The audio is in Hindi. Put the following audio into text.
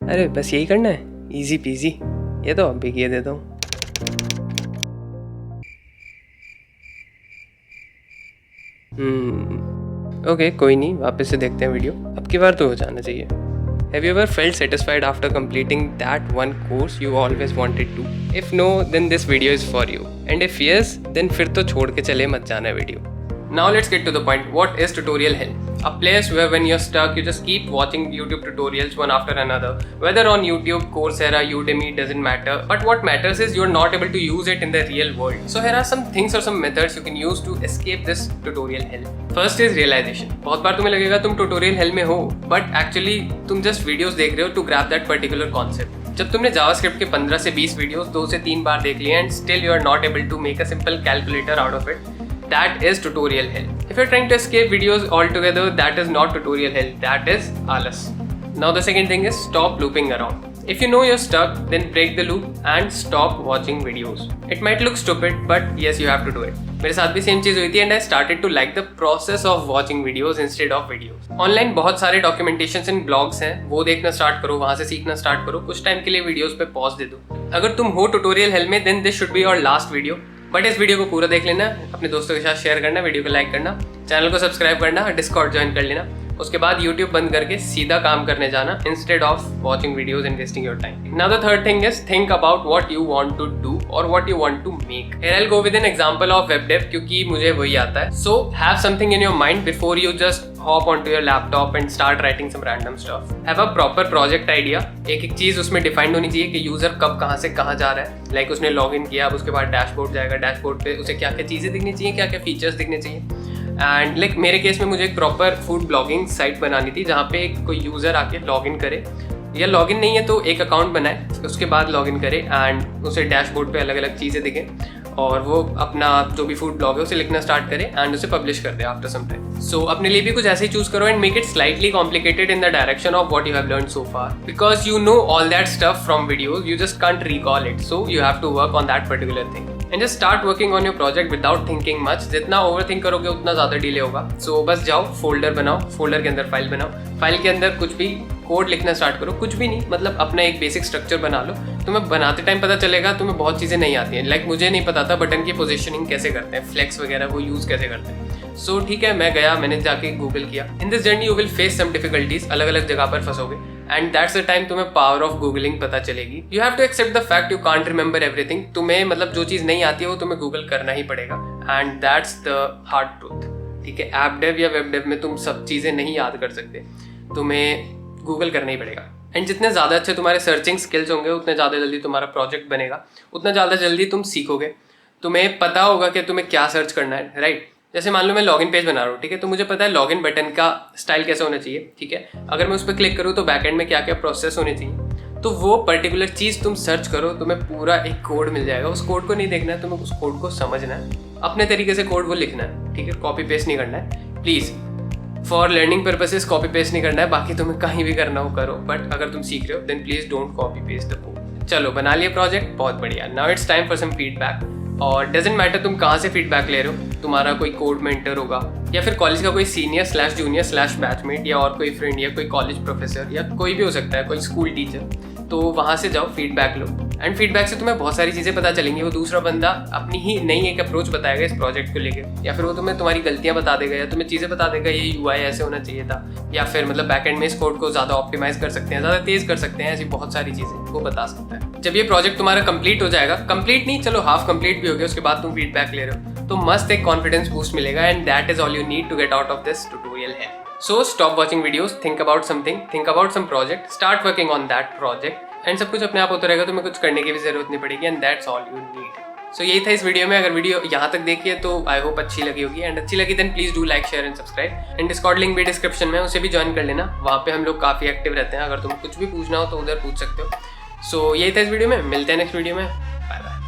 अरे बस यही करना है, इजी पीजी। ये तो अब भी किए देता हूँ। ओके, कोई नहीं, वापस से देखते हैं वीडियो। अब की बार तो हो जाना चाहिए। Have you ever felt satisfied after completing that one course you always wanted to? If no, then this video is for you. And if yes, then फिर तो छोड़ के चले मत जाना video. Now let's get to the point. What is tutorial hell? A place where when you're stuck, you just keep watching YouTube tutorials one after another. Whether on YouTube, Coursera, Udemy, doesn't matter. But what matters is you're not able to use it in the real world. So here are some things or some methods you can use to escape this tutorial hell. First is realization. बहुत बार तुम्हें लगेगा तुम tutorial hell में हो, but actually तुम just videos देख रहे हो to grab that particular concept. जब तुमने जावास्क्रिप्ट के 15 से 20 वीडियोस 2 से 3 बार देख लिए and still you are not able to make a simple calculator out of it, that is tutorial hell. If you're trying to escape videos altogether, that is not tutorial hell, that is alas. Now the second thing is stop looping around. If you know you're stuck, then break the loop and stop watching videos. It might look stupid, but yes, you have to do it. मेरे साथ भी सेम चीज़ हुई थी and I started to like the process of watching videos instead of videos. Online बहुत सारे डॉक्यूमेंटेशंस एंड ब्लॉग्स हैं, वो देखना स्टार्ट करो, वहाँ से सीखना स्टार्ट करो, कुछ टाइम के लिए वीडियोस पे पॉज दे दो। अगर तुम हो ट्यूटोरियल हेल में, then this should be your last video. But इस वीडियो को पूरा देख लेना, अपने दोस्तों के साथ शेयर करना, वीडियो को लाइक करना, चैनल को सब्सक्राइब करना, डिस्कॉर्ड ज्वाइन कर लेना। उसके बाद YouTube बंद करके सीधा काम करने जाना instead of watching videos and wasting your time. Now the third thing is think about what you want to do और what you want to make. Here I will go with an example of web dev क्योंकि मुझे वही आता है। So have something in your mind before you just hop onto your laptop and start writing some random stuff. Have a proper project idea. एक चीज उसमें डिफाइंड होनी चाहिए कि यूजर कब कहाँ से कहाँ जा रहा है। लाइक उसने लॉग इन किया, अब उसके बाद डैशबोर्ड जाएगा, डैशबोर्ड पे उसे क्या क्या चीज़ें दिखनी चाहिए, क्या क्या फीचर्स दिखने चाहिए। एंड लाइक मेरे केस में मुझे एक प्रॉपर फूड ब्लॉगिंग साइट बनानी थी जहाँ पे कोई यूज़र आके लॉग इन करे, या लॉग इन नहीं है तो एक अकाउंट बनाए, उसके बाद लॉग इन करे एंड उसे डैशबोर्ड पे अलग अलग चीज़ें दिखें और वो अपना जो भी फूड ब्लॉग है उसे लिखना स्टार्ट करे एंड उसे पब्लिश कर दे आफ्टर सम टाइम। सो अपने लिए भी कुछ ऐसे ही चूज करो and make it slightly complicated in the direction of what you have learned so far, because you know all that stuff from videos, you just can't recall it, so you have to work on that particular thing and just start working on your project without thinking much. जितना ओवर थिंक करोगे उतना ज़्यादा डिले होगा। सो बस जाओ, फोल्डर बनाओ, फोल्डर के अंदर फाइल बनाओ, फाइल के अंदर कुछ भी कोड लिखना स्टार्ट करो, कुछ भी नहीं, मतलब अपना एक बेसिक स्ट्रक्चर बना लो। तुम्हें बनाते टाइम पता चलेगा तुम्हें बहुत चीज़ें नहीं आती हैं। लाइक मुझे नहीं पता था बटन की पोजीशनिंग कैसे करते हैं, फ्लेक्स वगैरह वो यूज़ कैसे करते हैं। सो ठीक है, मैं गया, मैंने जाके गूगल किया। In this journey you will face some difficulties, अलग अलग जगह पर फंसोगे एंड दैट्स द टाइम तुम्हें पावर ऑफ गूगलिंग पता चलेगी। You have to accept the fact you can't remember everything. तुम्हें मतलब जो चीज़ नहीं आती है वो तुम्हें गूगल करना ही पड़ेगा and that's the hard truth. ठीक है, ऐप डेव या वेब डेव में तुम सब चीज़ें नहीं याद कर सकते, तुम्हें गूगल करना ही पड़ेगा। एंड जितने ज़्यादा अच्छे तुम्हारे सर्चिंग स्किल्स होंगे उतने ज़्यादा जल्दी तुम्हारा प्रोजेक्ट बनेगा, उतना ज़्यादा जल्दी तुम सीखोगे, तुम्हें पता होगा कि तुम्हें क्या सर्च करना है, राइट। जैसे मान लो मैं लॉगिन पेज बना रहा हूँ, ठीक है, तो मुझे पता है लॉगिन बटन का स्टाइल कैसे होना चाहिए, ठीक है। अगर मैं उस पर क्लिक करूँ तो बैकएंड में क्या क्या प्रोसेस होने चाहिए, तो वो पर्टिकुलर चीज़ तुम सर्च करो, तुम्हें पूरा एक कोड मिल जाएगा। उस कोड को नहीं देखना है, तुम्हें उस कोड को समझना है, अपने तरीके से कोड वो लिखना है, ठीक है, कॉपी पेस्ट नहीं करना है। Please for learning purposes copy paste नहीं करना है, बाकी तुम्हें कहीं भी करना हो करो, बट अगर तुम सीख रहे हो then please don't copy paste the code. चलो बना लिया प्रोजेक्ट, बहुत बढ़िया। Now it's time for some feedback. और डजेंट मैटर तुम कहाँ से फीडबैक ले रहे हो, तुम्हारा कोई कोड मेंटर होगा या फिर कॉलेज का कोई senior slash junior slash batchmate या और कोई फ्रेंड या कोई कॉलेज प्रोफेसर या कोई भी हो सकता है, कोई स्कूल टीचर, तो वहाँ से जाओ फीडबैक लो एंड फीडबैक से तुम्हें बहुत सारी चीज़ें पता चलेंगी। वो दूसरा बंदा अपनी ही नई एक अप्रोच बताएगा इस प्रोजेक्ट को लेके, या फिर वो तुम्हें तुम्हारी गलतियाँ बता देगा या तुम्हें चीज़ें बता देगा ये UI ऐसे होना चाहिए था, या फिर मतलब बैकएंड में इस कोड को ज़्यादा ऑप्टिमाइज कर सकते हैं, ज़्यादा तेज़ कर सकते हैं, ऐसी बहुत सारी चीज़ें वो बता सकता है। जब ये प्रोजेक्ट तुम्हारा कंप्लीट हो जाएगा, कंप्लीट नहीं चलो हाफ कंप्लीट भी हो गया, उसके बाद तुम फीडबैक ले रहे हो, तो मस्त एक कॉन्फिडेंस बूस्ट मिलेगा and that is all you need to get out of this tutorial है। So stop watching videos, think about something, think about some project, start working on that project and सब कुछ अपने आप होता रहेगा, तुम्हें कुछ करने की भी जरूरत नहीं पड़ेगी and that's all you need. So यही था इस वीडियो में। अगर वीडियो यहाँ तक देखी है तो आई होप अच्छी लगी होगी एंड अच्छी लगी then please do like share and subscribe and Discord link भी डिस्क्रिप्शन में, उसे भी ज्वाइन कर लेना। वहाँ पे हम लोग काफ़ी एक्टिव रहते हैं, अगर तुम्हें कुछ भी पूछना हो तो उधर पूछ सकते हो। सो यही था इस वीडियो में, मिलते हैं नेक्स्ट वीडियो में, बाय बाय।